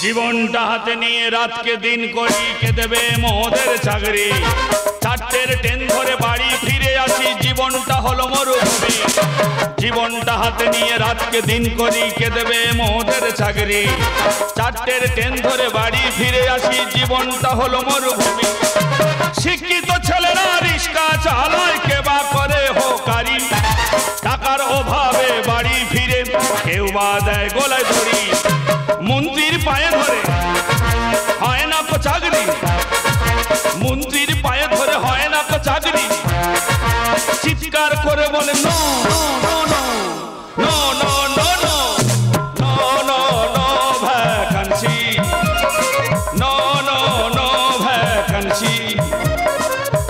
জীবনটা হাতে নিয়ে রাতকে দিন করি, কে দেবে মোদের চাকরি। চারটের ট্রেন ধরে বাড়ি ফিরে আসি, জীবনটা হলো মরুভূমি। জীবনটা হাতে নিয়ে রাতকে দিন করি, কে দেবে মোদের চাকরি। চারটের ট্রেন ধরে বাড়ি ফিরে আসি, জীবনটা হলো মরুভূমি। শিক্ষিত ছেলেরা রিক্সা চালায়, কে বা করে হোকারি। টাকার অভাবে বাড়ি ফিরে কেউ বা দেয় গলায় ধরি। মন্ত্রীর পায়ে ধরে হয় না কো চাকরি, মন্ত্রীর পায়ে ধরে হয় না কো চাকরি। চিৎকার করে বলে no no no no no no no no no no vacancy, no no no vacancy,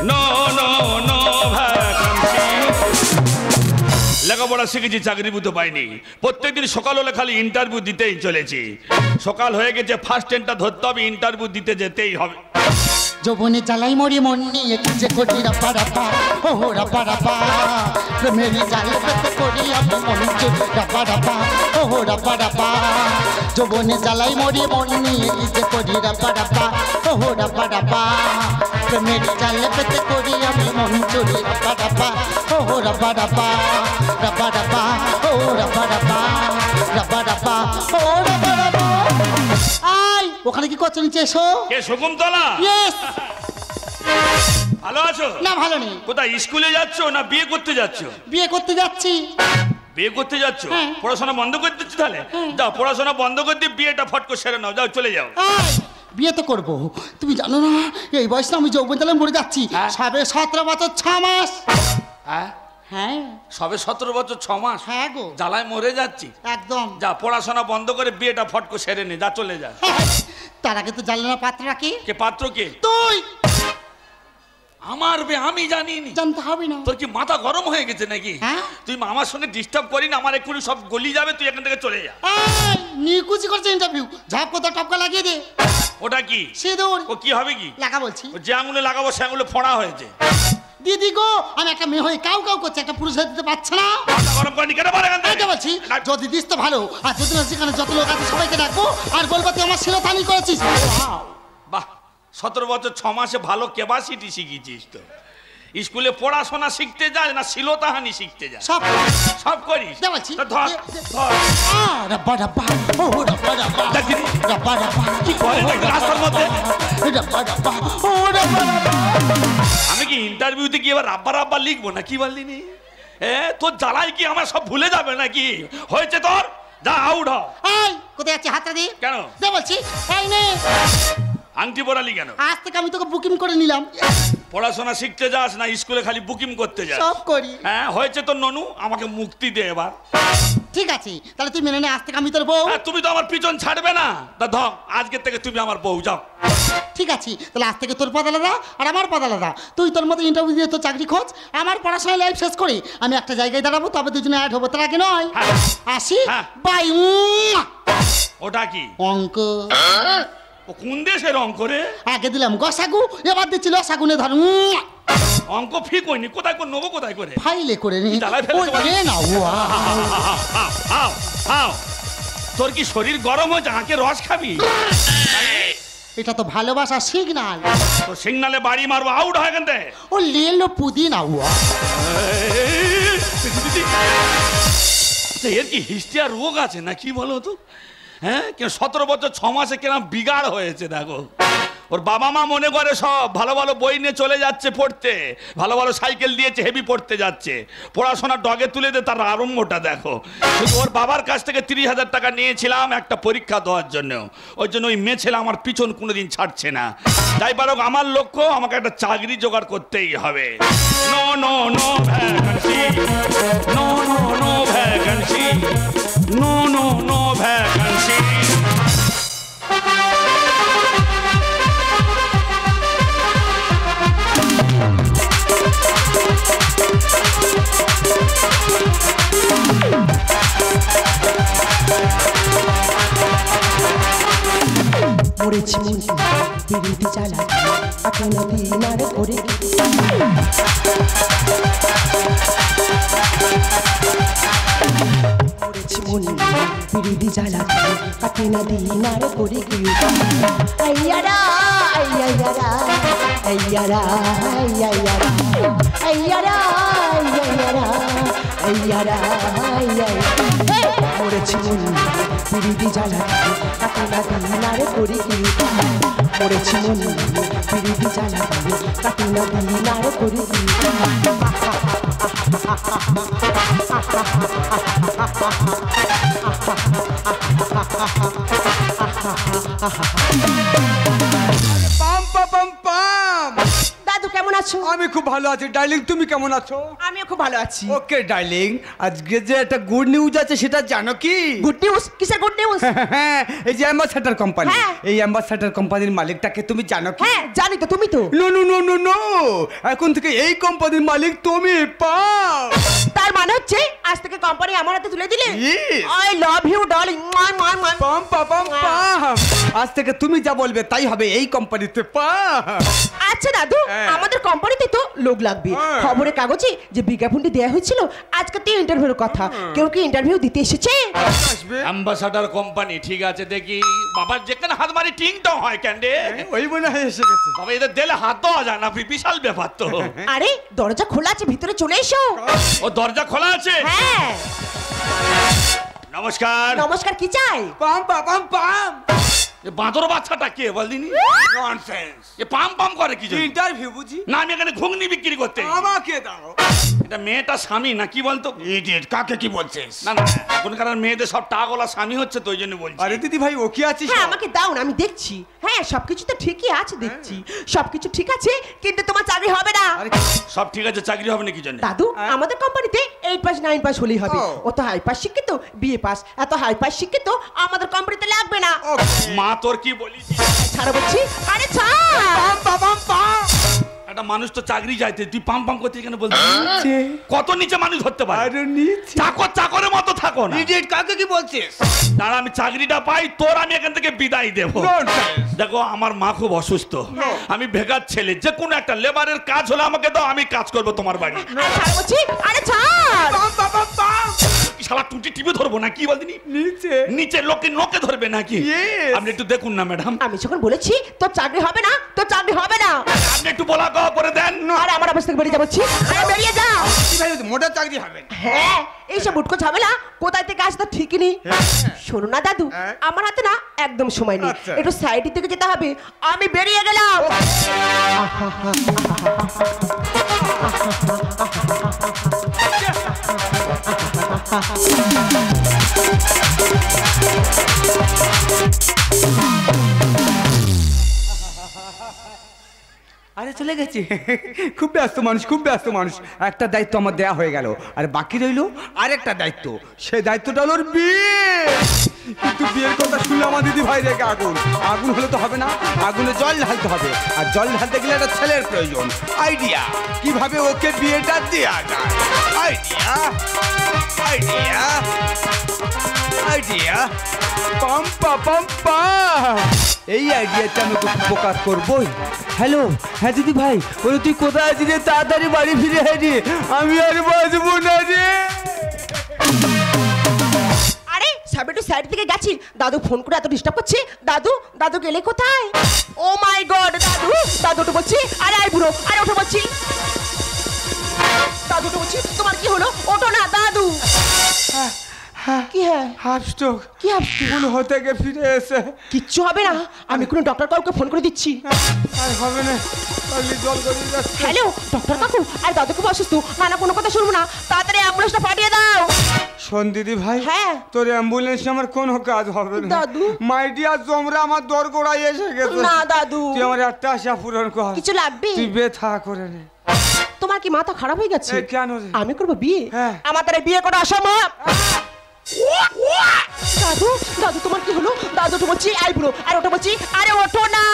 no no no vacancy. লেখাপড়া শিখেছি, চাকরি বুঝতে পাইনি। প্রত্যেকদিন সকাল হলে খালি ইন্টারভিউ দিতেই চলেছি। সকাল হয়ে গেছে, ফার্স্ট ট্রেনটা ধরতে হবে, ইন্টারভিউ দিতে যেতেই হবে। যৌবনে জ্বালাই মরি মন নিয়ে কি যে করি রাপা রাপা, ও রাপা রাপা। প্রেমের জালে পেতে করি আমি মন চুরি রাপা রাপা, ও রাপা রাপা। যৌবনে জ্বালাই মরি মন নিয়ে কি যে করি রাপা রাপা, ও রাপা রাপা। প্রেমের জালে পেতে করি আমি মন চুরি রাপা রাপা, ও রাপা রাপা। রাপা রাপা, ও রাপা রাপা, রাপা রাপা, ও রাপা রাপা। আই ওখানে কি করছো? নিচে এসো। কে শকুন্তলা? ইয়েস। ভালো আছো? না ভালো নেই। কোথায়, স্কুলে যাচ্ছ না বিয়ে করতে যাচ্ছ? বিয়ে করতে যাচ্ছি। বিয়ে করতে যাচ্ছ? হ্যাঁ। পড়াশোনা বন্ধ করে দিচ্ছ তাহলে? যাও পড়াশোনা বন্ধ করে দিয়ে বিয়েটা ফট করে সেরে নাও, যাও চলে যাও। বিয়ে তো করবো, তুমি জানো না এই বয়সে আমি যৌবন জ্বালায় মরে যাচ্ছি। সবে 17 বছর 6 মাস। হ্যাঁ সবে 17 বছর 6 মাস? হ্যাঁ গো। জ্বালায় মরে যাচ্ছি একদম। যা পড়াশোনা বন্ধ করে বিয়েটা ফট করে সেরে নে, যা চলে যা। তার আগে তো জানলে না পাত্রটা কি? কে পাত্র? কে? তুই। আমার বে আমি জানিনি। জানতে হবে না। তোর কি মাথা গরম হয়ে গেছে নাকি? তুই আমার সঙ্গে ডিস্টার্ব করি না, আমার এক্ষুনি সব গলি যাবে, তুই এখান থেকে চলে যা। নিকুচি করছে ইন্টারভিউ, ঝাপ কোথা টপকা লাগিয়ে দে। ওটা কি? সিঁদুর। ও কি হবে কি? লাগা বলছি। যে আঙুলে লাগাবো সে আঙুলে ফোড়া হয়েছে। দিদি গো, আমি একটা মেয়ে হয়ে কাউ কাউ করছে, একটা পুরুষ দিতে পারছে না। গরম করেনি কেন? বলছি যদি দিস তো ভালো, আর যদি না সেখানে যত লোক আছে সবাইকে ডাকবো, আর বলবো তুই আমার শিরোধানি করেছিস। বাহ, 17 বছর 6 মাসে ভালো ক্যাপাসিটি শিখেছিস তো। স্কুলে পড়াশোনা শিখতে যাস না শিলতাহানি শিখতে যাস? সব সব করিস। বলছি ধর ধর। রাব্বা রাব্বা, ও রাব্বা রাব্বা, রাব্বা রাব্বা। কি করে রাস্তার মধ্যে? রাব্বা রাব্বা, ও রাব্বা রাব্বা। আমি কি ইন্টারভিউতে কি এবার রাব্বা রাব্বা লিখবো না? কি বললি নি? তোর জ্বালাই কি আমার সব ভুলে যাবে নাকি? হয়েছে তোর, যা আউট হ। এই কোথায় যাচ্ছিস? হাতটা দি। কেন? বলছি এই নে। আংটি পরালি কেন? আজ থেকে আমি তোকে বুকিং করে নিলাম। পড়াশোনা শিখতে যাস না স্কুলে খালি বুকিং করতে যাস? সব করি। হ্যাঁ হয়েছে তোর ননু, আমাকে মুক্তি দে এবার। ঠিক আছে তাহলে তুই মেনে নে, আজ থেকে আমি তোর বউ। তুমি তো আমার পিছন ছাড়বে না, তা ধর আজকে থেকে তুমি আমার বউ, যাও। ঠিক আছে তাহলে আজ থেকে তোর পদ আলাদা আর আমার পদ আলাদা। তুই তোর মতো ইন্টারভিউ দিয়ে তোর চাকরি খোঁজ, আমার পড়াশোনা লাইফ শেষ করি আমি একটা জায়গায় দাঁড়াবো, তবে দুজনে অ্যাড হবো, তার আগে নয়। আসি বাই। ওটা কি? অঙ্ক। ও কোন দেশের অঙ্ক রে? আগে দিলাম গসাগু, এবার দিচ্ছি লসাগুনে ধর। অঙ্ক ফিক হয়নি, কোথায় করে নেবো? কোথায় করে? ফাইলে করে নি। তোর কি শরীর গরম হয়েছে? আঁকে রস খাবি? এটা তো ভালোবাসা সিগনাল। তো সিগনালে বাড়ি মারবো, আউট হয় কেন? ও লেলো পুদিনা। এর কি হিস্ট্রিয়া রোগ আছে না কি বলো তো? হ্যাঁ, কেন 17 বছর 6 মাসে কেন বিগাড় হয়েছে দেখো। ওর বাবা মা মনে করে সব ভালো ভালো বই নিয়ে চলে যাচ্ছে পড়তে, ভালো ভালো সাইকেল দিয়েছে, হেভি পড়তে যাচ্ছে, পড়াশোনা ডগে তুলে দে, তার আরম্ভটা দেখো। শুধু ওর বাবার কাছ থেকে 30,000 টাকা নিয়েছিলাম একটা পরীক্ষা দেওয়ার জন্য, ওই জন্য ওই মেয়ে ছেলে আমার পিছন কোনোদিন ছাড়ছে না। যাই পারুক আমার লক্ষ্য, আমাকে একটা চাকরি জোগাড় করতেই হবে। No no no vacancy, no no no vacancy, no no no vacancy. মরেছি বিরুদ্ধে চালা আপনার দিনারে করে মরেছি মরেছি মন বিরোধী জ্বালা কাটে না দিন আর করে কি আইয়ারা আইয়ারা আইয়ারা আইয়ারা আইয়ারা আইয়ারা আইয়ারা আইয়ারা মরেছি মন বিরোধী জ্বালা কাটে না দিন আর করে কি মরেছি মন বিরোধী জ্বালা কাটে না দিন আর করে কি পাম পাম পাম। দাদু কেমন আছো? আমি খুব ভালো আছি ডার্লিং, তুমি কেমন আছো? আমিও খুব ভালো আছি। ওকে ডার্লিং, আজকে যে একটা গুড নিউজ আছে সেটা জানো কি? Good news? কিসের গুড নিউজ? হ্যাঁ, এই যে অ্যাম্বাসাডার কোম্পানি, হ্যাঁ। এই অ্যাম্বাসাডার কোম্পানির মালিকটাকে তুমি জানো কি? হ্যাঁ জানি তো, তুমি তো। No no no no no, এখন থেকে এই কোম্পানির মালিক তুমি। পাও তার মানে হচ্ছে আজ থেকে কোম্পানি আমার হাতে তুলে দিলে? Yes. I love you darling. পাম পাম পাম। আজ থেকে তুমি যা বলবে তাই হবে এই কোম্পানিতে। পাম। আচ্ছা দাদু, হ্যাঁ। আমাদের কোম্পানিতে তো লোক লাগবে। হ্যাঁ। খবরের কাগজে যে বিজ্ঞাপনটি দেওয়া হয়েছিল আজকে তো ইন্টারভিউর কথা, কেউ কি ইন্টারভিউ দিতে এসেছে? আসবে অ্যাম্বাসাডার কোম্পানি, ঠিক আছে দেখি। বাবার যেখানে হাত মারি টিংটাও হয় কেন রে? ওই মনে হয় এসে গেছে। বাবা এদের দিলে হাত দেওয়া যায় না, বিশাল ব্যাপার তো। আরে দরজা খোলা আছে, ভিতরে চলে এসো। ও দরজা খোলা আছে? হ্যাঁ নমস্কার। নমস্কার, কি চাই? পাম পাম পাম। এ বাঁদর বাচ্চাটা কে বলদিনি? ননসেন্স। এ পাম পাম করে কি জন্য? ইন্টারভিউ বুঝি? না আমি এখানে ঘুগনি বিক্রি করতে। আমাকে দাও। এটা মেয়েটা স্বামী না কি বলতো? ইডিয়েট, কাকে কি বলছিস? না না, এখনকার মেয়েদের সব টাকলা স্বামী হচ্ছে তো, ওই জন্য বলছি। আরে দিদি ভাই, ও কি আছিস? হ্যাঁ আমাকে দাও না, আমি দেখছি। হ্যাঁ সবকিছু তো ঠিকই আছে, দেখছি সবকিছু ঠিক আছে, কিন্তু তোমার চাকরি হবে না। আরে সব ঠিক আছে, চাকরি হবে না কি জন্য? দাদু আমাদের কোম্পানিতে 8 পাস 9 পাস হলেই হবে। ও। ও তো হাই পাস শিক্ষিত, বিএ পাস। এত হাই পাস শিক্ষিত আমাদের কোম্পানিতে লাগবে না। মা তোর কি বলিস? ছাড়ো বলছি। আরে ছাড়। পাম পাম পাম। একটা মানুষ তো চাকরি যাইতে, তুই পাম পাম করতে কেন বলছিস? কত নিচে মানুষ ধরতে পারে? আরে নিচে। চাকর চাকরের মতো থাকো না। ইডিয়েট, কাকে কি বলছিস? দাঁড়া আমি চাকরিটা পাই, তোর আমি এখান থেকে বিদায় দেবো। ননসেন্স। দেখো আমার মা খুব অসুস্থ, আমি বেকার ছেলে, যে কোনো একটা লেবারের কাজ হলে আমাকে দাও, আমি কাজ করবো তোমার বাড়ি। আরে ছাড় বলছি। আরে ছাড়। পাম পাম পাম। শালা টুটি টিপে ধরবো না কি বলদিনি? নিচে। নিচে লোকে নোকে ধরবে নাকি? Yes. আপনি একটু দেখুন না ম্যাডাম, আমি যখন বলেছি তোর চাকরি হবে না, তোর চাকরি হবে না। আপনি একটু বলা কওয়া করে দেন। আরে আমার অবস্থা থেকে বেরিয়ে যাচ্ছি। আরে বেরিয়ে যা। দিদি ভাই, মোটা চাকরি হবে না। হ্যাঁ এইসব উটকো ঝামেলা কোথায় থেকে আসতে ঠিকই নেই। শোনো না দাদু, হ্যাঁ। আমার হাতে না একদম সময় নেই, আচ্ছা। একটু সাইডের দিকে যেতে হবে। আমি বেরিয়ে গেলাম। আরে চলে গেছে। খুব ব্যস্ত মানুষ, খুব ব্যস্ত মানুষ। একটা দায়িত্ব আমার দেয়া হয়ে গেল, আর বাকি রইলো আরেকটা দায়িত্ব। সেই দায়িত্বটা হলো ওর বিয়ে। কিন্তু বিয়ের কথা শুনলে আমার দিদি ভাই রেখে আগুন। আগুন হলে তো হবে না, আগুনে জল ঢালতে হবে, আর জল ঢালতে গেলে একটা ছেলের প্রয়োজন। আইডিয়া, কিভাবে ওকে বিয়েটা দেয়া যায়। Idea idea idea. Pampa Pampa. এই আইডিয়াতে আমি খুব উপকার করবই। হ্যালো, হ্যাঁ দিদি ভাই, বলে তুই কোথায় আছিস রে? তাড়াতাড়ি বাড়ি ফিরে আয় রে, আমি আর বাঁচবো না রে। আরে সব একটু সাইড থেকে গেছি। দাদু ফোন করে এত ডিস্টার্ব করছে। দাদু দাদু গেলে কোথায়? ও মাই গড দাদু, দাদু তো বলছি। আরে আই বুড়ো, আরে ওঠো বলছি। দাদু তো বলছি, তোমার কি হলো? ওঠো না দাদু। কি হ্যাঁ? Heart stroke. কি আপনি? ভুল হতে গিয়ে ফিরে এসে। কিচ্ছু হবে না, আমি কোনো ডক্টর কাউকে ফোন করে দিচ্ছি। আর হবে না, খালি জল গড়িয়ে যাচ্ছে। হ্যালো ডক্টর কাকু, আর দাদু খুব অসুস্থ, না কোনো কথা শুনবো না, তাড়াতাড়ি অ্যাম্বুলেন্সটা পাঠিয়ে দাও। শোন দিদি ভাই, হ্যাঁ। তোর অ্যাম্বুলেন্স আমার কোনো কাজ হবে না। দাদু। মাই ডিয়ার জমরা আমার দর গোড়ায় এসে গেছে। না দাদু, তুই আমার একটা আশা পূরণ কর। কিছু লাগবে? তুই ব্যথা করে নে। তোমার কি মাথা খারাপ হয়ে গেছে? এ, কেন রে? আমি করবো বিয়ে? হ্যাঁ। আমার দ্বারা বিয়ে করা অসম্ভব। দাদু দাদু তোমার কি হলো? দাদু তো বলছি আই বুড়ো, আর ওটা বলছি আরে ওঠো না।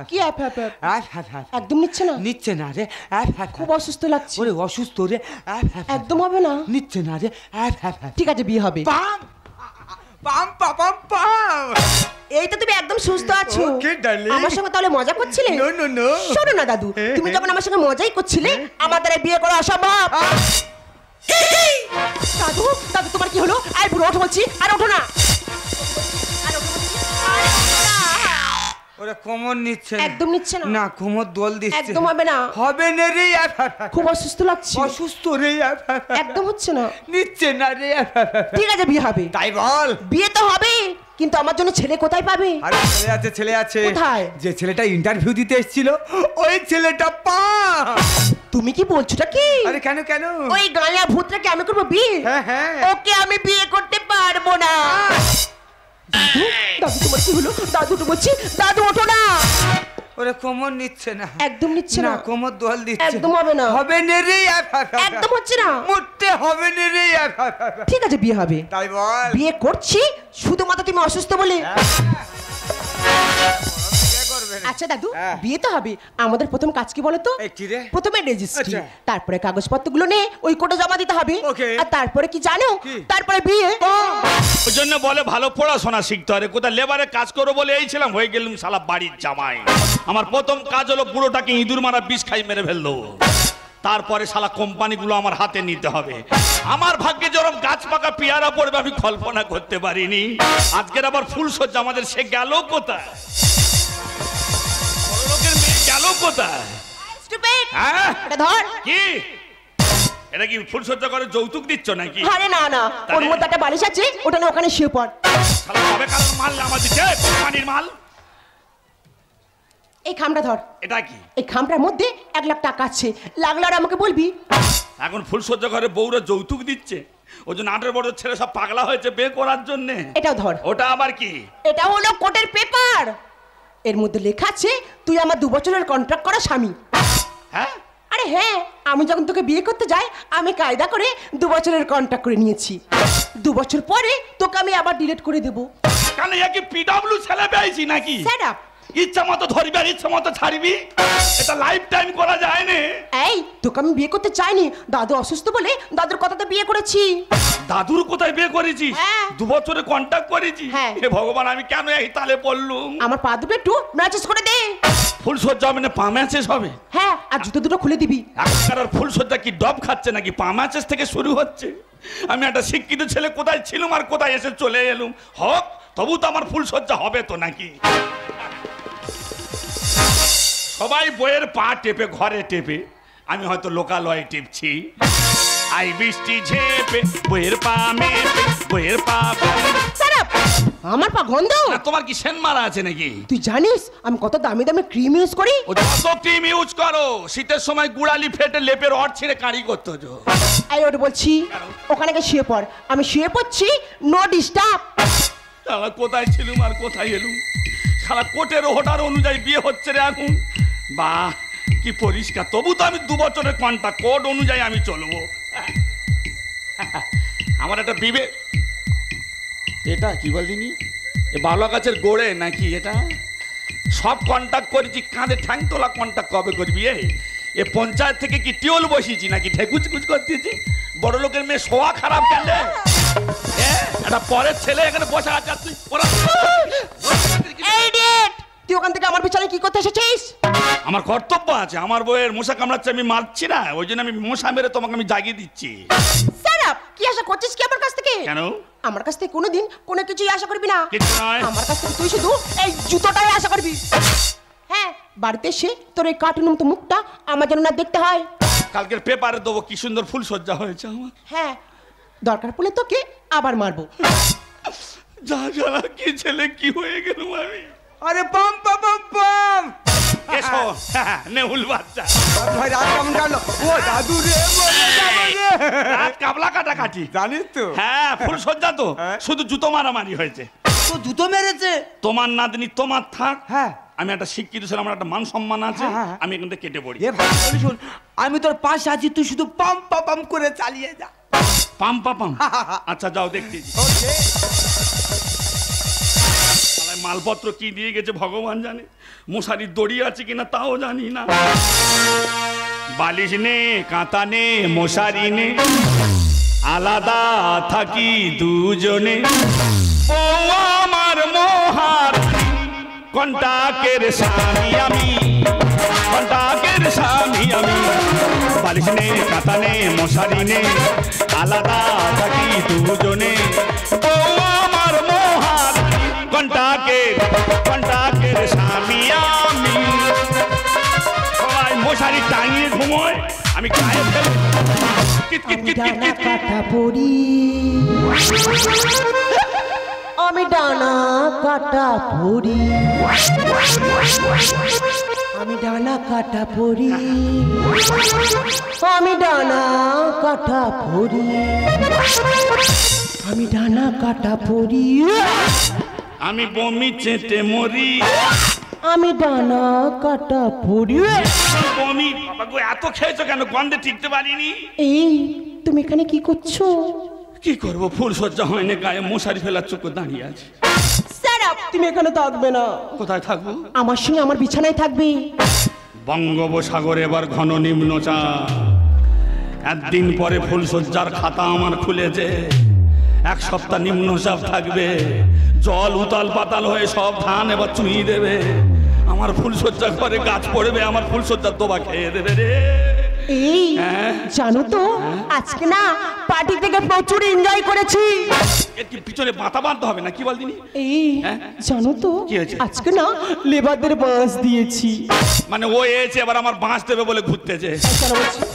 কি অ্যাপ অ্যাপ অ্যাপ? একদম নিচ্ছে না। নিচ্ছে না রে। খুব অসুস্থ লাগছে। ওরে অসুস্থ রে। একদম হবে না। নিচ্ছে না রে। ঠিক আছে বিয়ে হবে। পাম পাম পাম পাম। এই তো তুমি একদম সুস্থ আছো। Okay, darling. আমার সঙ্গে তাহলে মজা করছিলে? No, no, no. শোনো না দাদু, তুমি যখন আমার সঙ্গে মজাই করছিলে, আমার দ্বারা বিয়ে করা অসম্ভব। দাদু দাদু তোমার কি হলো? আই বুড়ো ওঠো বলছি, আর ওঠো না। ওরা কোমর নিচ্ছে একদম নিচ্ছে না। না কোমর দোল দিচ্ছে একদম হবে না। হবে না রে খুব অসুস্থ লাগছে। অসুস্থ রে একদম হচ্ছে না। নিচ্ছে না রে ঠিক আছে বিয়ে হবে। তাই বল। বিয়ে তো হবে, কিন্তু আমার জন্য ছেলে কোথায় পাবে? আরে ছেলে আছে কোথায়? যে ছেলেটা ইন্টারভিউ দিতে এসেছিল ওই ছেলেটা পা। তুমি কি বলছোটা কি? আরে কেন কেন? ওই গাঁয়া ভূতটাকে আমি করবো বিয়ে? হ্যাঁ ওকে আমি বিয়ে করতে পারবো না। দাদু দাদু তোমার কি হলো? দাদু তো বলছি, দাদু ওঠো না। ওরে কোমর নিচ্ছে না। একদম নিচ্ছে না। কোমর দোল দিচ্ছে। একদম হবে না। হবে না রে একদম হচ্ছে না। মুটতে হবে না রে ঠিক আছে বিয়ে হবে। তাই বল। বিয়ে করছি শুধুমাত্র তুমি অসুস্থ বলে। আচ্ছা দাদু বিয়ে তো হবে, আমাদের প্রথম কাজ কি বলো তো? প্রথমে রেজিস্ট্রি, তারপরে কাগজপত্রগুলো নিয়ে ওই কোর্টে জমা দিতে হবে। আর তারপরে কি জানো? তারপরে বিয়ে। ওই জন্য বলে ভালো পড়াশোনা শিখতে হবে। কোথায় লেবারে কাজ করো বলে এই ছিলাম, হয়ে গেলাম শালা বাড়ির জামাই। আমার প্রথম কাজ হলো পুরোটাকে ইঁদুর মারা বিষ খাই মেরে ফেললো। তারপরে শালা কোম্পানিগুলো আমার হাতে নিতে হবে। আমার ভাগ্যে যেরকম গাছ পাকা পেয়ারা পড়বে আমি কল্পনা করতে পারিনি। আজকের আবার ফুলসজ্জা আমাদের, সে গেল কোথায়? লোকের মেয়ে গেল কোথায়? হ্যাঁ এটা ধর। কি এটা কি ফুলসজ্জা করে যৌতুক দিচ্ছ নাকি? আরে না না, ওর মধ্যে একটা বালিশ আছে, ওটা না ওখানে শুয়ে পড়। শালা কবে কারণ মাল আমার দিচ্ছে কোম্পানির মাল। এই খামটা ধর। এটা কি? এই খামটার মধ্যে 1 লাখ টাকা আছে, লাগলে আর আমাকে বলবি। এখন ফুলসজ্জা করে বউরা যৌতুক দিচ্ছে, ওই জন্য 18 বছর ছেলে সব পাগলা হয়েছে বিয়ে করার জন্য। এটাও ধর। ওটা আবার কি? এটা হলো কোর্টের পেপার। এর মধ্যে লেখা আছে তুই আমার 2 বছরের কন্ট্রাক্ট করা স্বামী। হ্যাঁ? আরে হ্যাঁ, আমি যখন তোকে বিয়ে করতে যাই আমি কায়দা করে 2 বছরের কন্ট্রাক্ট করে নিয়েছি। 2 বছর পরে তোকে আমি আবার ডিলিট করে দেবো। কেন কি পিডব্লিউ ছেলে পেয়েছি নাকি? Set up. ইচ্ছা মতো ধরবি আর ইচ্ছা মতো ছাড়বি, এটা লাইফ টাইম করা যায় না। এই তোকে আমি বিয়ে করতে চাইনি, দাদু অসুস্থ বলে দাদুর কথাতে বিয়ে করেছি। দাদুর কোথায় বিয়ে করেছিস? হ্যাঁ। 2 বছরে কন্ট্যাক্ট করেছি। হ্যাঁ। হে ভগবান, আমি কেন এই তালে পড়লুম? আমার পা দুটো একটু ম্যাচেস করে দে। ফুলসজ্জা মানে পা ম্যাচেস হবে? হ্যাঁ, আর জুতো দুটো খুলে দিবি। এখনকার আর ফুলসজ্জা কি ডব খাচ্ছে নাকি? পা ম্যাচেস থেকে শুরু হচ্ছে। আমি একটা শিক্ষিত ছেলে, কোথায় ছিলাম আর কোথায় এসে চলে এলুম। হোক, তবু তো আমার ফুলসজ্জা হবে তো নাকি? সবাই বইয়ের পা টেপে ঘরে টেপে, আমি হয়তো লোকালয়ে টিপছি। আই বৃষ্টি ঝেপে বইয়ের পা মেপে, বইয়ের পা আমার পা গন্ধ। তোমার কি সেন মারা আছে নাকি? তুই জানিস আমি কত দামি দামি ক্রিম ইউজ করি? ও যত ক্রিম ইউজ করো, শীতের সময় গুড়ালি ফেটে লেপের অর ছিঁড়ে কাঁড়ি করতে হতো। এই ওটা বলছি, ওখানে গিয়ে শুয়ে পড়। আমি শুয়ে পড়ছি, নো ডিস্টার্ব। শালা কোথায় ছিলুম আর কোথায় এলুম? শালা কোর্টের অর্ডার অনুযায়ী বিয়ে হচ্ছে রে এখন। বাহ কি পরিষ্কার। তবু তো আমি 2 বছরের কন্ট্রাক্ট, কোড অনুযায়ী আমি চলবো। আমার একটা বিবেক। এটা কি বলিনি, এ বাবলা গাছের গোড়ে নাকি? এটা সব কন্ট্যাক্ট করেছি, কাঁধে ঠ্যাং তোলা কন্ট্যাক্ট কবে করবি? এ পঞ্চায়েত থেকে কি টিউল বসিয়েছি নাকি ঢেকুচকুচ করতেছি? বড় লোকের মেয়ে শোয়া খারাপ কেন? একটা পরের ছেলে এখানে বসে আছে, তুই তুই ওখান থেকে আমার পিছনে কি করতে এসেছিস? আমার কর্তব্য আছে, আমার বউয়ের মশা কামড়াচ্ছে, আমি মারছি না, ওই জন্য আমি মশা মেরে তোমাকে আমি জাগিয়ে দিচ্ছি। কি আশা করছিস কি আমার কাছ থেকে? কেন? আমার কাছ থেকে কোনোদিন কোনো কিছুই আশা করবি না। কিছু নয়। আমার কাছ থেকে তুই শুধু এই জুতোটাই আশা করবি। হ্যাঁ, বাড়িতে এসে তোর এই কার্টুন মতো মুখটা আমার যেন না দেখতে হয়। কালকের পেপারে দেবো কি সুন্দর ফুলসজ্জা হয়েছে আমার। হ্যাঁ, দরকার পড়লে তোকে আবার মারবো। যা জানা কি ছেলে কি হয়ে গেল আমি। আরে পাম পাম পাম পাম এসো নেউল বাচ্চা। ভাই রাত কেমন কাটলো? ও দাদু রে, রাত কাবলা কাটাকাটি জানিস তো? হ্যাঁ, ফুলসজ্জা তো শুধু জুতো মারামারি হয়েছে। তো জুতো মেরেছে তোমার নাতনি তোমার থাক। হ্যাঁ, আমি একটা শিক্ষিত ছিলাম, আমার একটা মান সম্মান আছে, আমি এখান থেকে কেটে পড়ি। এ ভাই শুন, আমি তোর পাশে আছি, তুই শুধু পাম পাম করে চালিয়ে যা। পাম পাম? আচ্ছা যাও দেখতেছি। মালপত্র কি দিয়ে গেছে ভগবান জানে, মশারির দড়ি আছে কিনা তাও জানি না। বালিশ নে, কাঁথা নে, মশারি নে, আলাদা থাকি দুজনে। ও আমার মহার কন্টাকের স্বামী আমি, কন্টাকের স্বামী আমি। বালিশ নেই, কাঁথা নেই, মশারি নেই, আলাদা থাকি দুজনে। বউ আমার মহারানী, কন্টাকের স্বামী আমি। সবাই মশারি টাঙিয়ে ঘুমোয়, আমি গায়ে ফেলে ডানা কাটা পড়ি, আমি ডানা কাটা পড়ি, আমি ডানা কাটা পড়ি, আমি ডানা কাটা পড়ি, আমি ডানা কাটা পড়ি, আমি বমি চেটে মরি, আমি ডানা কাটা পড়ি। বমি বাবা গো, এত খেয়েছো কেন? গন্ধে টিকতে পারিনি। এই তুমি এখানে কি করছো? কি করবো, ফুল সজ্জা হয়নি, গায়ে মশারি ফেলার চোখ দাঁড়িয়ে আছে। তুমি এখানে থাকবে না। কোথায় থাকবো? আমার সঙ্গে আমার বিছানায় থাকবে। বঙ্গোপসাগরে এবার ঘন নিম্নচাপ, একদিন পরে ফুলসজ্জার খাতা আমার খুলেছে। এক সপ্তাহ নিম্নচাপ থাকবে, জল উতাল পাতাল হয়ে সব ধান এবার চুইয়ে দেবে। আমার ফুলসজ্জা ঘরে গাছ পড়বে, আমার ফুলসজ্জার দোবা খেয়ে দেবে রে। এই জানো তো আজকে না পার্টি থেকে প্রচুর এনজয় করেছি। একটু পিছনে বাতা বাঁধতে হবে না, কি বলদিনি? এই জানো তো আজকে না লেবারদের বাঁশ দিয়েছি। মানে ও এসে এবার আমার বাঁশ দেবে বলে ঘুরতেছে।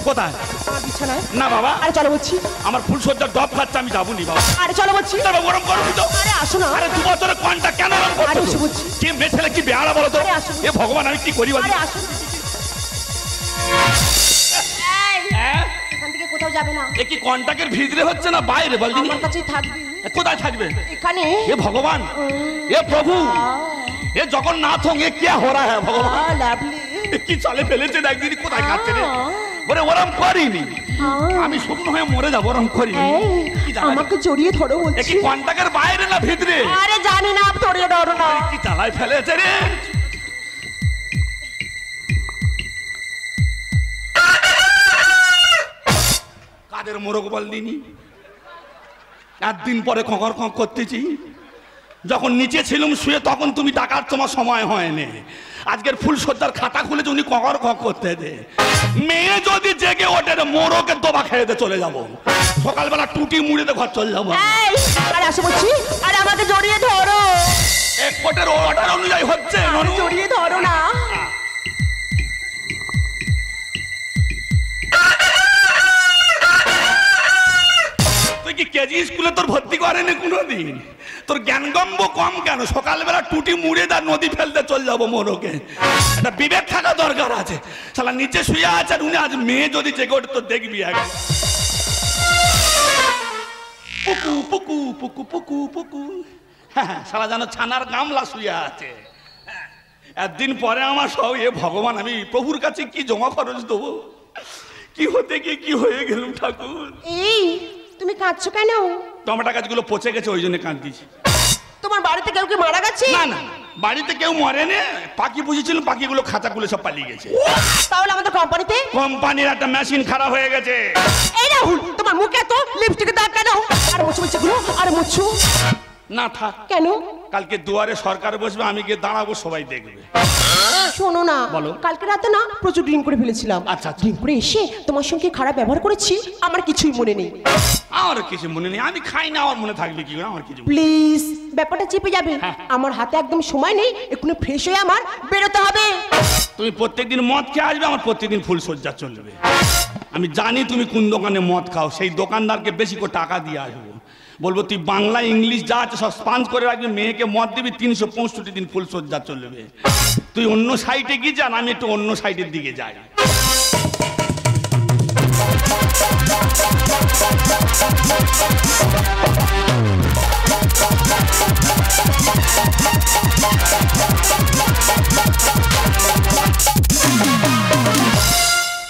কোথায়? বিছানায়। না বাবা, আরে চলো বলছি। আমার ফুলসজ্জার ডব খাচ্ছে, আমি যাবো নি বাবা। আরে চলো বলছি। গরম করো তো। আরে আসো না। আরে 2 বছরের কোনটা কেন গরম করছো? আরে এসে বলছি। কি মেয়ে ছেলে কি বেয়ারা বলো তো? এ ভগবান, আমি কি করি বলি? আরে আসো। এখান থেকে কোথাও যাবে না। এ কি কন্টাকের ভিতরে হচ্ছে না বাইরে বলদিনি? আমার কাছেই থাকবে। কোথায় থাকবে? এখানে। এ ভগবান, এ প্রভু, এ জগন্নাথ, এ কি हो रहा है ভগবান? লাভলি। কি চলে ফেলেছে একদিন, কোথায় কাটছে রে? ওরে ওরম করিনি, আমি শুকনো হয়ে মরে যাবো, ওরম করিনি। আমাকে জড়িয়ে ধরো বলছি। এ কি কন্টাকের বাইরে না ভিতরে? আরে জানি না, জড়িয়ে ধরো না। কি চালায় ফেলেছে রে? কাদের মোরগ বলদিনি? একদিন পরে খঁকর খঁক করতেছি। যখন নিচে ছিলাম শুয়ে তখন তুমি ডাকার তোমার সময় হয়নি। আজকের ফুলসজ্জার খাতা খুলে উনি কখর খঁক করতে দে। মেয়ে যদি জেগে ওঠে মোরগের দোবা খেয়ে চলে যাব। সকালবেলা টুটি মুড়িতে ঘর চলে যাবো। আরে আসো বলছি। আরে আমাকে জড়িয়ে ধরো। এক কোটের অর্ডার অনুযায়ী হচ্ছে, জড়িয়ে ধরো না। তুই কি কেজি স্কুলে তোর ভর্তি করেনি কোনোদিন? তোর জ্ঞানগম্য কম কেন? সকালবেলা টুটি মুড়ে দা নদী ফেলতে চল যাবো মোরকে। একটা বিবেক থাকা দরকার আছে। শালা নিচে শুয়ে আছে, আর উনি আজ মেয়ে যদি জেগে ওঠে তো দেখবি আগে। পুকু পুকু পুকু পুকু পুকু, হ্যাঁ শালা যেন ছানার গামলা শুয়ে আছে। একদিন পরে আমার সব এ ভগবান, আমি প্রভুর কাছে কি জমা খরচ দেবো? কি হতে গিয়ে কি হয়ে গেলাম ঠাকুর। এই তুমি কাঁদছো কেন? টমেটো গাছগুলো পচে গেছে, ওই জন্য কাঁদছি। তোমার বাড়িতে কেউ কি মারা গেছে? না না, বাড়িতে কেউ মরেনি। পাখি পুষেছিল, পাখিগুলো খাঁচাগুলো সব পালিয়ে গেছে। তাহলে আমাদের কোম্পানিতে? কোম্পানির একটা মেশিন খারাপ হয়ে গেছে। এই রাহুল, তোমার মুখে তো লিপস্টিকের দাগ কেন? আরে মুছো মুছো গুলো, আরে মুছো না থাক। কেন? কালকে দুয়ারে সরকার বসবে, আমি গিয়ে দাঁড়াবো, সবাই দেখবে। শোনো না, বলো। কালকে রাতে না প্রচুর ড্রিঙ্ক করে ফেলেছিলাম। আচ্ছা। ড্রিঙ্ক করে এসে তোমার সঙ্গে খারাপ ব্যবহার করেছি, আমার কিছুই মনে নেই। আমার কিছু মনে নেই, আমি খাই না, আমার মনে থাকবে কি করে? আমার কিছু প্লিজ ব্যাপারটা চেপে যাবে। আমার হাতে একদম সময় নেই, এক্ষুনি ফ্রেশ হয়ে আমার বেরোতে হবে। তুমি প্রত্যেকদিন মদ খেয়ে আসবে, আমার প্রত্যেকদিন ফুলসজ্জা চলবে। আমি জানি তুমি কোন দোকানে মদ খাও, সেই দোকানদারকে বেশি করে টাকা দিয়ে আসবো। বলবো তুই বাংলা ইংলিশ যা আছে সব স্পাঞ্জ করে রাখবি, মেয়েকে মদ দিবি, 365 দিন ফুলসজ্জা চলবে। তুই অন্য সাইডে গিয়ে যান, আমি একটু অন্য সাইডের দিকে যাই।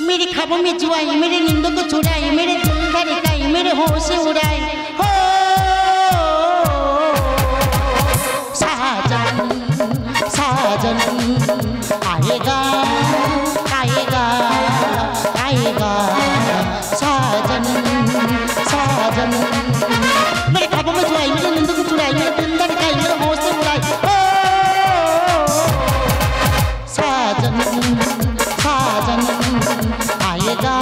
मेरे ख्वाबों में जो आई, मेरे नींदों को चुराई, मेरे दिल धड़काई, मेरे होश उड़ाई। हो साजन साजन आएगा आएगा आएगा साजन साजन। मेरे ख्वाबों में जो आई, मेरे नींदों को चुराई, मेरे दिल धड़काई, मेरे होश उड़ाई। हो साजन साजन आएगा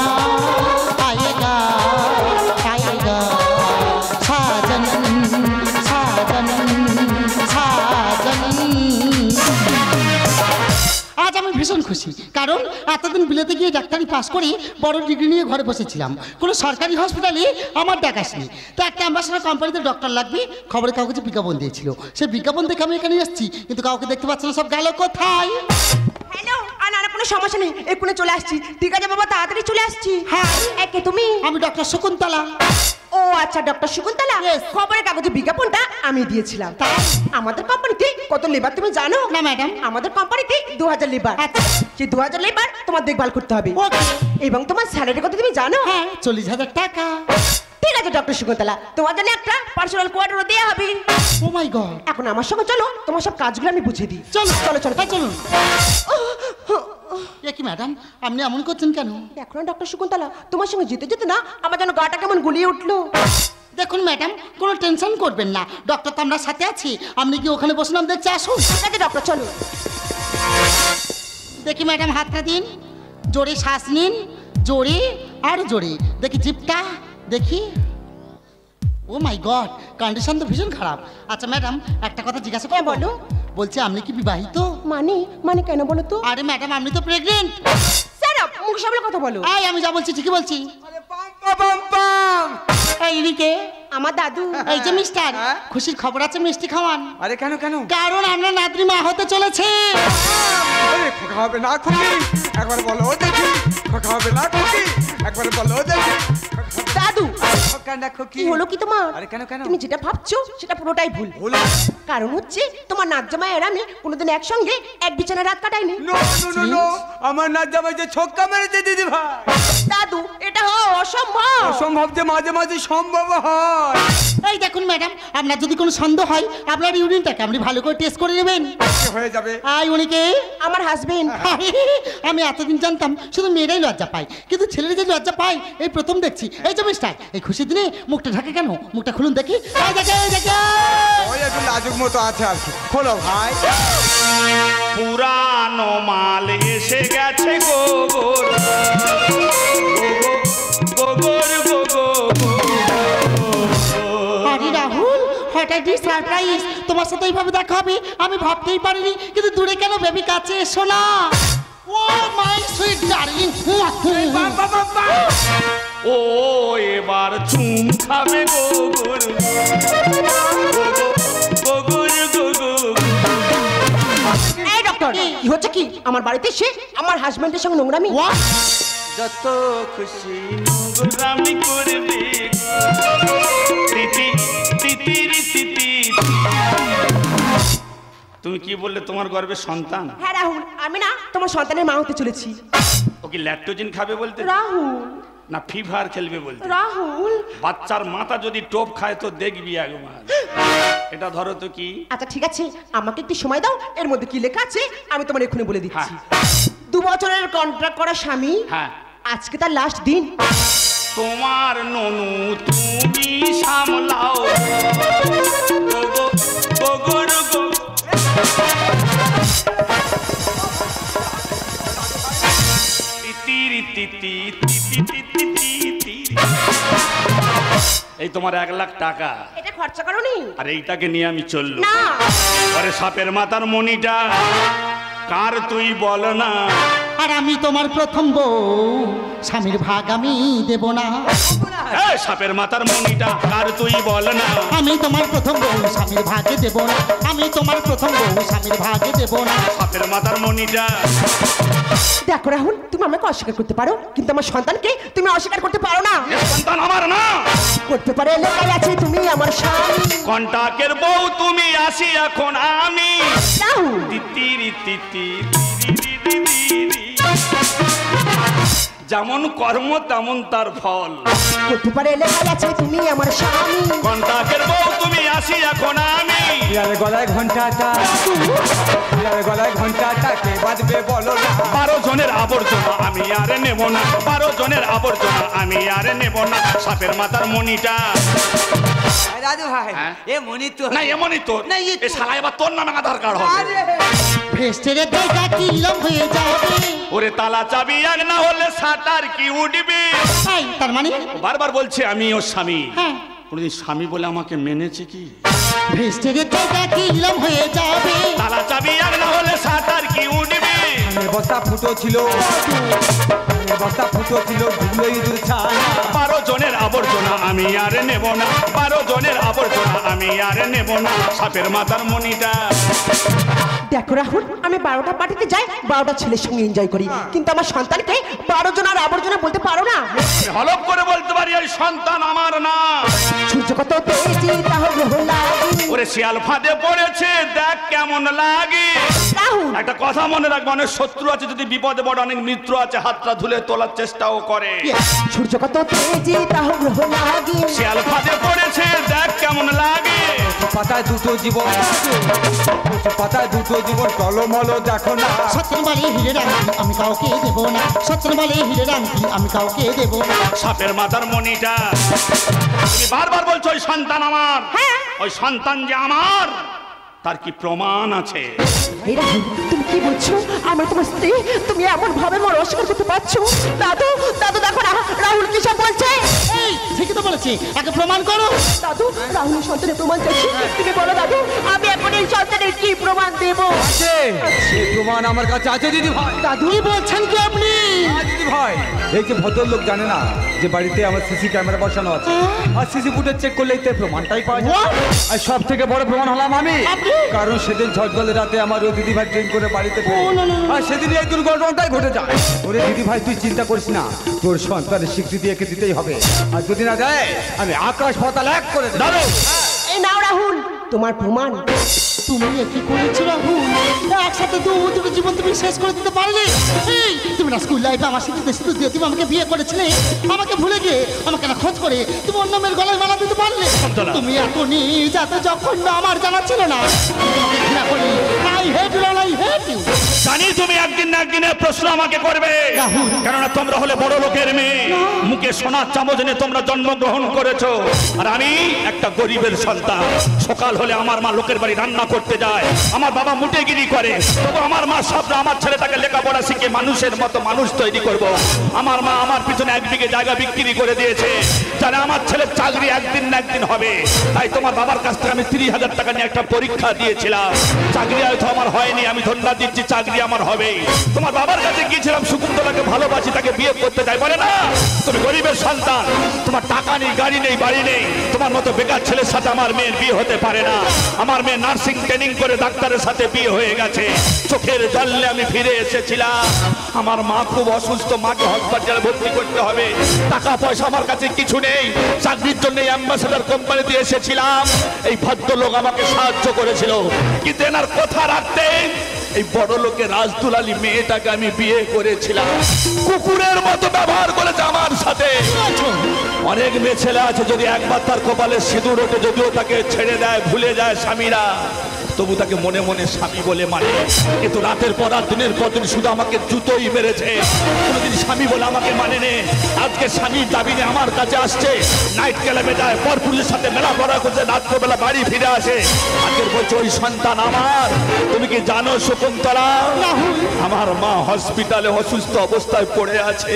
ভীষণ খুশি, কারণ এতদিন বিলেতে গিয়ে ডাক্তারি পাস করে বড় ডিগ্রি নিয়ে ঘরে বসেছিলাম, কোনো সরকারি হসপিটালে আমার ডাক আসেনি। তো একটা অ্যাম্বাসেডর কোম্পানিতে ডক্টর লাগবে, খবরের কাগজে বিজ্ঞাপন দিয়েছিল, সেই বিজ্ঞাপন দেখে আমি এখানে এসেছি, কিন্তু কাউকে দেখতে পাচ্ছি না, সব গেল কোথায়? হ্যালো, আর না কোনো সমস্যা নেই, এক্ষুনি চলে আসছি। ঠিক আছে বাবা, তাড়াতাড়ি চলে আসছি। হ্যাঁ। একে তুমি? আমি ডক্টর শকুন্তলা। ও আচ্ছা, ডক্টর শকুন্তলা। Yes. খবরের কাগজে বিজ্ঞাপনটা আমি দিয়েছিলাম। তাই? আমাদের কোম্পানিতে কত লেবার তুমি জানো? না ম্যাডাম। আমাদের কোম্পানিতে 2000 লেবার। আচ্ছা। সেই 2000 লেবার তোমার দেখভাল করতে হবে। ওকে। এবং তোমার স্যালারি কত তুমি জানো? হ্যাঁ, 40,000 টাকা। ঠিক আছে ডক্টর শকুন্তলা, তোমার জন্য একটা পার্সোনাল কোয়ার্টারও দেওয়া হবে। ও মাই গড। এখন আমার সঙ্গে চলো, তোমার সব কাজগুলো আমি বুঝিয়ে দিই। চলো চলো চলো হ্যাঁ, চলুন। এ কি ম্যাডাম, আপনি এমন করছেন কেন? দেখো না ডক্টর শকুন্তলা, তোমার সঙ্গে যেতে যেতে না আমার যেন গাটা কেমন গুলিয়ে উঠলো। দেখুন ম্যাডাম, কোনো টেনশন করবেন না, ডক্টর তো আমরা সাথে আছি, আপনি কি ওখানে বসে নাম দেখতে আসুন। ঠিক আছে ডক্টর, চলো। দেখি ম্যাডাম, হাতটা দিন, জোরে শ্বাস নিন, জোরে আর জোরে, দেখি জিপটা দেখি। ও মাই গড, কন্ডিশন তো ভীষণ খারাপ। আচ্ছা ম্যাডাম, একটা কথা জিজ্ঞাসা করবো? বলো। বলছি আপনি কি বিবাহিত? মানে মানে কেন বলো তো? আরে ম্যাডাম, আপনি তো প্রেগনেন্ট। স্যার, মুখ সামলে কথা বলো। আই আমি যা বলছি ঠিকই বলছি। আরে পাম পাম পাম। এই ইনিকে, আমার দাদু। এই যে মিস্টার, হ্যাঁ? খুশির খবর আছে, মিষ্টি খাওয়ান। আরে কেন কেন? কারণ আমরা নাতনি মা হতে চলেছে। আরে খোকা হবে না খুকি, একবার বলো দেখি। খোকা হবে না খুকি, একবার বলো দেখি। দাদু, খোকা না খুকি। কি হলো কি তোমার? আরে কেন কেন? তুমি যেটা ভাবছো সেটা পুরোটাই ভুল। ভুল? কারণ হচ্ছে তোমার নাচ জামাই আর আমি কোনোদিন একসঙ্গে এক বিছানায় রাত কাটাইনি। নো নো নো নো, আমার না জামাই যে ছক্কা মেরেছে দিদি ভাই। দাদু, এটা হওয়া অসম্ভব। অসম্ভব যে মাঝে মাঝে সম্ভব হয়। এই দেখুন ম্যাডাম, আপনার যদি কোনো সন্দেহ হয় আপনার ইউরিনটাকে আপনি ভালো করে টেস্ট করে নেবেন। হয়ে যাবে। আই উনিকে, আমার হাজবেন্ড। আমি এতদিন জানতাম শুধু মেয়েরাই লজ্জা পায়, কিন্তু ছেলেরা যে লজ্জা পায় এই প্রথম দেখছি। এই যে মিস্টার, এই খুশির দিনে মুখটা ঢাকে কেন? মুখটা খুলুন দেখি। এই দেখে, এই দেখে। ওই একটু লাজুক মতো আছে আর কি। খোলো ভাই। পুরানো মাল এসে গেছে গোগর গোগর গোগর। আরে রাহুল, হঠাৎ সারপ্রাইজ, তোমার সাথে এইভাবে দেখা হবে আমি ভাবতেই পারিনি, কিন্তু দূরে কেন বেবি, কাছে এসো না। ও মাই সুইট ডার্লিং। ও এবার চুম খাবে গোগর গোগর গোগর। এই ডক্টর, কি হচ্ছে কি? আমার বাড়িতে এসে আমার হাজবেন্ডের সঙ্গে নোংরামি। যত খুশি নোংরামি করবে তিতি তিতির তিতি। তুমি কি বললে তোমার গর্ভের সন্তান? হ্যাঁ রাহুল, আমি না তোমার সন্তানের মা হতে চলেছি। ও কি ল্যাকটোজেন খাবে বলতে, রাহুল, না ফিভার খেলবে বলতে? রাহুল। বাচ্চার মাথা যদি টোপ খায় তো দেখবি একবার। এটা ধরো তো কি। আচ্ছা ঠিক আছে, আমাকে একটু সময় দাও, এর মধ্যে কি লেখা আছে আমি তোমার এক্ষুনি বলে দিচ্ছি। হ্যাঁ। 2 বছরের কন্ট্রাক্ট করা স্বামী, হ্যাঁ, আজকে তার লাস্ট দিন। তোমার ননু তুমি সামলাও গোগো গোগর গো। তিতির তিতি তিতি তিতি তিতি। এই তোমার 1 লাখ টাকা, এটা খরচা করোনি? আর এইটাকে নিয়ে আমি চললো। না। আরে সাপের মাথার মণিটা কার তুই বল না। আর আমি তোমার প্রথম বউ, স্বামীর ভাগ আমি দেব না। এই সাপের মাথার মণিটা কার তুই বল না। আমি তোমার প্রথম বউ, স্বামীর ভাগে দেব না। আমি তোমার প্রথম বউ, স্বামীর ভাগে দেব না। সাপের মাথার মণিটা। দেখো রাহুল, তুমি আমাকে অস্বীকার করতে পারো, কিন্তু আমার সন্তানকে তুমি অস্বীকার করতে পারো না। এ সন্তান আমার না। করতে পারে লেখাই আছে তুমি আমার স্বামী। কন্টাকের বউ তুমি, আসি এখন আমি। রাহুল, তিতিরি তিতি তিরি তিরি। যেমন কর্ম তেমন তার ফল। করতে পারে লেখাই আছে তুমি আমার স্বামী। কন্টাকের বউ তুমি, আসি এখন আমি। বিড়ালের গলায় ঘন্টাটা, বিড়ালের গলায় ঘন্টাটা কে বাজবে বলো না। 12 জনের আবর্জনা আমি আর নেব না। 12 জনের আবর্জনা আমি আর নেব না। সাপের মাথার মণিটা। দাদু ভাই, হ্যাঁ? এ মনি তো না এমনই তোর। না, এ এ শালা এবার তোর নামে আধার কার্ড হবে। ভেস্টের জায়গা কিলম হয়ে যাবে। ওরে তালা চাবি এক না হলে সাটার কি উঠবে। তাই তার মানে বারবার বলছে আমি ওর স্বামী। হ্যাঁ, কোনদিন স্বামী বলে আমাকে মেনেছে কি? ভেস্টের জায়গা কিলম হয়ে যাবে। তালা চাবি এক না হলে সাটার কি উঠবে। ধানের বস্তা বস্তা ফুটো ছিল, বস্তা ফুটো ছিল, ঢুকলো ইঁদুর ছানা। 12 জনের আবর্জনা আমি আর নেব না, 12 জনের আবর্জনা আমি আর নেব না, সাপের মাথার মণিটা। দেখো রাহুল, আমি 12টা পার্টিতে যাই, 12টা ছেলের সঙ্গে এনজয় করি, কিন্তু আমার সন্তানকে 12 জন আর আবর্জনা বলতে পারো না। হলপ করে বলতে পারি এই সন্তান আমার না। সূর্য কত তেজি তাহ গ্রহ লাগি। ওরে শিয়াল ফাঁদে পড়েছে, দেখ কেমন লাগে। রাহুল, একটা কথা মনে রাখবে, অনেক শত্রু আছে, যদি বিপদে পড়ে অনেক মিত্র আছে, হাতটা ধুলে তোলার চেষ্টাও করে। সূর্য কত তেজি তাহ গ্রহ লাগি। শিয়াল ফাঁদে পড়েছে, দেখ কেমন লাগে। পাতায় দুটো জীবন, পাতায় দুটো জীবন, টলমল দেখো না। সত্যের বলে হিরে রাখি আমি কাউকে দেব না, সত্যের বলে হিরে রাখি আমি কাউকে দেব না। সাপের মাথার মণিটা। তুমি বারবার বলছো ওই সন্তান আমার, ওই সন্তান যে আমার, তার কি প্রমাণ আছে? এই রাহুল, তুমি কি বলছো? আমরা তোমার স্ত্রী, তুমি এমন ভাবে আমার অস্বীকার করতে পারছো? দাদু, দাদু দেখো না রাহুল কি সব বলছে। এই ঠিকই তো বলেছি, আগে প্রমাণ করো। দাদু, রাহুলের সন্তানের প্রমাণ চাইছি, তুমি বলো দাদু, আমি এখন এই সন্তানের কি প্রমাণ দেবো? আছে, সেই প্রমাণ আমার কাছে আছে দিদি ভাই। দাদু বলছেন কি আপনি? দিদি ভাই, এই যে ভদ্রলোক জানে না যে বাড়িতে আমার সিসি ক্যামেরা বসানো আছে, আর সিসি ফুটেজ চেক করলেই তো প্রমাণটাই পাওয়া যায়। আর সব থেকে বড় প্রমাণ হলাম আমি, কারণ সেদিন ঝড়জলের রাতে আমার ওই দিদি ভাই ট্রেন করে বাড়িতে ফেরে, আর সেদিন এই দুর্ঘটনাটাই ঘটে যায়। ওরে দিদি ভাই, তুই চিন্তা করিস না, তোর সন্তানের স্বীকৃতি একে দিতেই হবে, আর যদি না দেয় আমি আকাশ পাতাল এক করে দেব। এই নাও রাহুল, তোমার প্রমাণ। তুমি কি করেছো রাহুল? একসাথে দুটো জীবন তুমি শেষ করে দিতে পারলে? এই তুমি না স্কুল লাইফে আমার সাথে শুধু দিয়ে তুমি আমাকে বিয়ে করেছিলে, আমাকে ভুলে গিয়ে আমাকে না খোঁজ করে তুমি অন্য মেয়ের গলায় মালা দিতে পারলে? তুমি এত যাতে যখন আমার জানা ছিল না, আমি তোমাকে ঘৃণা করি। I hate you, I hate you. জানি তুমি একদিন না একদিনের প্রশ্ন আমাকে করবে, কেননা তোমরা হলে বড় লোকের মেয়ে, মুখে সোনার চামচ এনে তোমরা জন্মগ্রহণ করেছো, আর আমি একটা গরিবের সন্তান। সকাল হলে আমার মা লোকের বাড়ি রান্না করতে যায়, আমার বাবা মুটেগিরি করে, তবু আমার মা স্বপ্ন আমার ছেলেটাকে লেখাপড়া শিখে মানুষের মতো মানুষ তৈরি করব। আমার মা আমার পিছনে 1 বিঘে জায়গা বিক্রি করে দিয়েছে, জানে আমার ছেলের চাকরি একদিন না একদিন হবে। তাই তোমার বাবার কাছ থেকে আমি 30,000 টাকা নিয়ে একটা পরীক্ষা দিয়েছিলাম, চাকরি হয়তো আমার হয়নি, আমি ধন্যবাদ দিচ্ছি, চাকরি আমার হবেই। তোমার বাবার কাছে গিয়েছিলাম, শকুন্তলাকে ভালোবাসি, তাকে বিয়ে করতে চাই, বলে না তুমি গরিবের সন্তান, তোমার টাকা নেই, গাড়ি নেই, বাড়ি নেই, তোমার মতো বেকার ছেলের সাথে আমার মেয়ের বিয়ে হতে পারে না। আমার মেয়ে নার্সিং ট্রেনিং করে ডাক্তারের সাথে বিয়ে হয়ে গেছে। চোখের জলে আমি ফিরে এসেছিলাম, আমার মা খুব অসুস্থ, মাকে হসপিটালে ভর্তি করতে হবে, টাকা পয়সা আমার কাছে কিছু নেই, চাকরির জন্য অ্যাম্বাসেডর কোম্পানিতে এসেছিলাম। এই ভদ্রলোক আমাকে সাহায্য করেছিল, কিন্তু এনার কথা রাখতে এই বড় লোকের রাজদুলালি মেয়েটাকে আমি বিয়ে করেছিলাম। কুকুরের মতো ব্যবহার করেছে আমার সাথে। অনেক মেয়ে ছেলে আছে, যদি একবার তার কপালে সিঁদুর ওঠে, যদিও তাকে ছেড়ে দেয়, ভুলে যায় স্বামীরা, তবু তাকে মনে মনে স্বামী বলে মানে। কিন্তু রাতের পর রাত, দিনের পর দিন শুধু আমাকে জুতোই মেরেছে, কোনোদিন স্বামী বলে আমাকে মানে নে। আজকে স্বামীর দাবি নিয়ে আমার কাছে আসছে, নাইট ক্লাবে যায়, পরপুরের সাথে মেলা পড়া করছে, রাত্রবেলা বাড়ি ফিরে আসে। আজকের বলছে ওই সন্তান আমার। তুমি কি জানো শকুন্তলা, আমার মা হসপিটালে অসুস্থ অবস্থায় পড়ে আছে,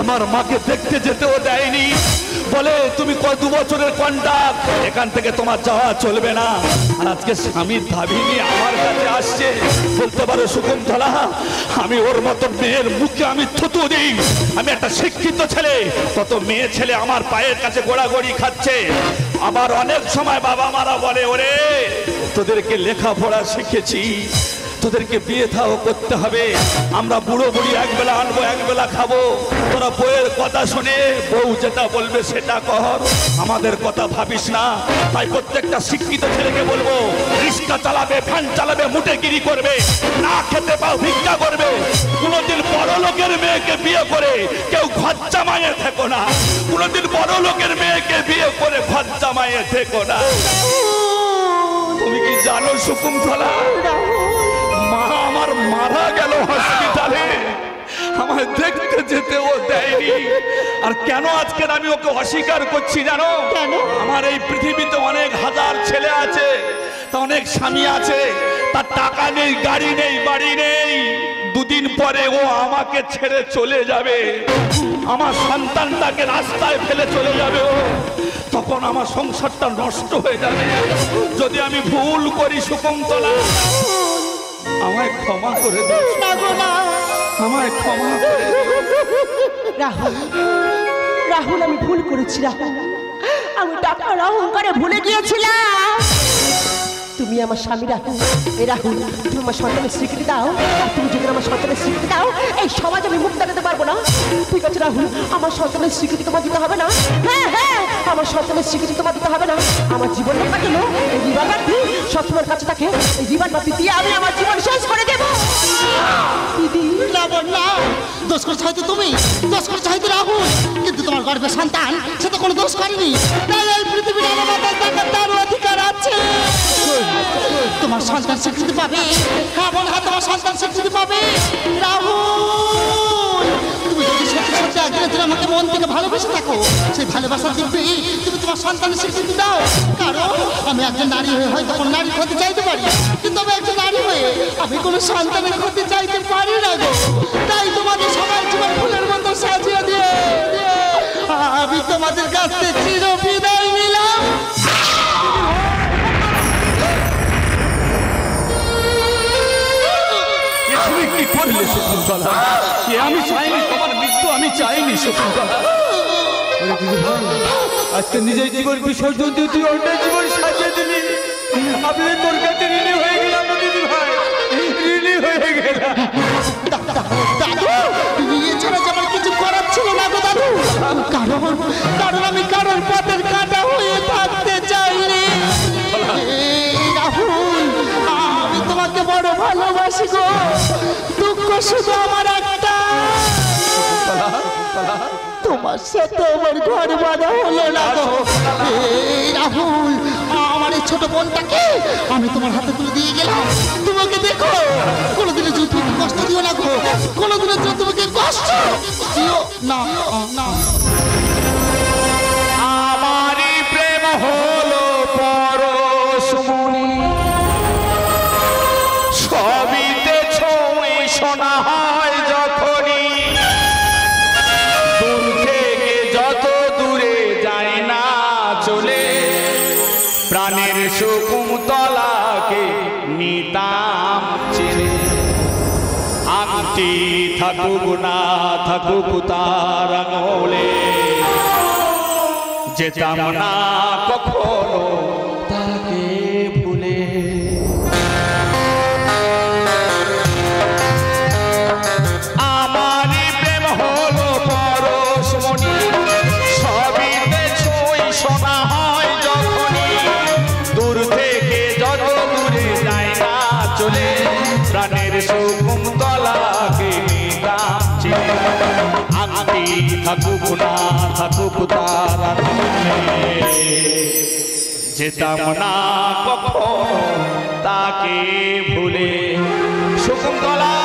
আমার মাকে দেখতে যেতেও দেয়নি, বলে তুমি 2 বছরের কন্ট্রাক্ট, এখান থেকে তোমার যাওয়া চলবে না। আর আজকে স্বামীর দাবি নিয়ে আমার কাছে আসছে, বলতে পারো শকুন্তলা, আমি ওর মতো মেয়ের মুখে আমি থুতু দিই, আমি একটা শিক্ষিত ছেলে, কত মেয়ে ছেলে আমার পায়ের কাছে গোড়াগড়ি খাচ্ছে। আবার অনেক সময় বাবা মারা বলে, ওরে তোদেরকে লেখাপড়া শিখেছি, তোদেরকে বিয়ে থাও করতে হবে, আমরা বুড়ো বুড়ি একবেলা আনবো একবেলা খাবো, তোরা বউয়ের কথা শুনে বউ যেটা বলবে সেটা কর, আমাদের কথা ভাবিস না। তাই প্রত্যেকটা শিক্ষিত ছেলেকে বলবো, রিক্সা চালাবে, ভ্যান চালাবে, মুটেগিরি করবে, না খেতে পাও ভিক্ষা করবে, কোনোদিন বড় লোকের মেয়েকে বিয়ে করে কেউ ঘর জামাইয়ে থেকো না, কোনোদিন বড় লোকের মেয়েকে বিয়ে করে ঘর জামাইয়ে থেকো না। তুমি কি জানো শকুন্তলা, মা আমার মারা গেল হসপিটালে, আমায় দেখতে যেতেও দেয়নি। আর কেন আজকে আমি ওকে অস্বীকার করছি জানো? আমার এই পৃথিবীতে অনেক হাজার ছেলে আছে, তা অনেক স্বামী আছে, তার টাকা নেই, গাড়ি নেই, বাড়ি নেই, 2 দিন পরে ও আমাকে ছেড়ে চলে যাবে, আমার সন্তানটাকে রাস্তায় ফেলে চলে যাবে ও, তখন আমার সংসারটা নষ্ট হয়ে যাবে। যদি আমি ভুল করি শকুন্তলা, আমায় ক্ষমা করে দাও। আমায় ক্ষমা করে রাহুল রাহুল আমি ভুল করেছি রাহুল, আমি টাকার অহংকারে ভুলে গিয়েছিলাম। তুমি আমার স্বামী রাহুল, এ রাহুল তুমি আমার সন্তানের স্বীকৃতি দাও। আর তুমি যদি আমার সন্তানের স্বীকৃতি দাও, এই সমাজ আমি মুখ দেখাতে পারবো না। ঠিক আছে রাহুল, আমার সন্তানের স্বীকৃতি তোমার দিতে হবে না। হ্যাঁ হ্যাঁ, আমার সন্তানের স্বীকৃতি তোমার দিতে হবে না। আমার জীবনটা কাটলো এই জীবন বাতি সব তোমার কাছে থাকে। এই জীবন বাতি দিয়ে আমি আমার জীবন শেষ করে দেবো। দিদি লাবণ্য, দোষ করছে হয়তো তুমি, দোষ করছে হয়তো রাহুল, কিন্তু তোমার গর্ভের সন্তান সে তো কোনো দোষ করেনি। তাই এই পৃথিবীর আমার মাথায় থাকার তার অধিকার আছে। তোমার সন্তান স্বীকৃতি পাবে, হ্যাঁ বল, হ্যাঁ তোমার সন্তান স্বীকৃতি পাবে। রাহুল, তুমি যদি সত্যি সত্যি একদিনের দিন আমাকে মন থেকে ভালোবেসে থাকো, সেই ভালোবাসা দেখবে তুমি তোমার সন্তানের স্বীকৃতি দাও। কারণ আমি একজন নারী হয়ে হয়তো কোনো নারী ক্ষতি চাইতে পারি, কিন্তু আমি একজন নারী হয়ে আমি কোনো সন্তানের ক্ষতি চাইতে পারি না গো। তাই তোমাদের সবাই জীবন ফুলের মতো সাজিয়ে দিয়ে আমি তোমাদের কাছ থেকে চির বিদায় নিলাম। তুমি কি করলে শকুন্তলা? আমি চাইনি তোমার মৃত্যু, আমি চাইনি শকুন্তলা। আজকে নিজের জীবন বিসর্জন দিয়ে তুই অন্য জীবন সাজিয়ে দিলি। আপনি তোর কাছে ঋণী হয়ে গেলাম দিদি ভাই, ঋণী হয়ে গেলাম। দাদু, এছাড়া যে আমার কিছু করার ছিল না গো দাদু। কারণ আমি কারোর পথের কাঁটা হয়ে থাকতে চাইনি। রাহুল, আমি তোমাকে বড় ভালোবাসি গো। দুঃখ শুধু আমার একটা, তোমার সাথে আমার ঘর বাঁধা হলো না গো। রাহুল, আমার এই ছোট বোনটাকে আমি তোমার হাতে তুলে দিয়ে গেলাম। তোমাকে দেখো, কোনোদিনের জন্য তুমি কষ্ট দিও না গো, কোনোদিনের জন্য তোমাকে কষ্ট দিও না। আমারই প্রেম হলো পরশমণি, সবিতে ছুঁই শোনা হয় যখনই, দূর থেকে যত দূরে যায় না চলে, প্রাণের শকুন্তলাকে নিতাম চিনে। আংটি থাকুক না থাকুক তার আঙুলে, যেতাম না কখনো তাকে ভুলে। আমারই প্রেম হলো পরশমণি, সবিতে ছুঁই শোনা হয় যখনই, দূর থেকে যত দূরে যায় না চলে, প্রাণের শকুন্তলাকে নিতাম চিনে। আংটি থাকুক না থাকুক তার আঙুলে, যেতাম না কখনো তাকে ভুলে। শকুন্তলা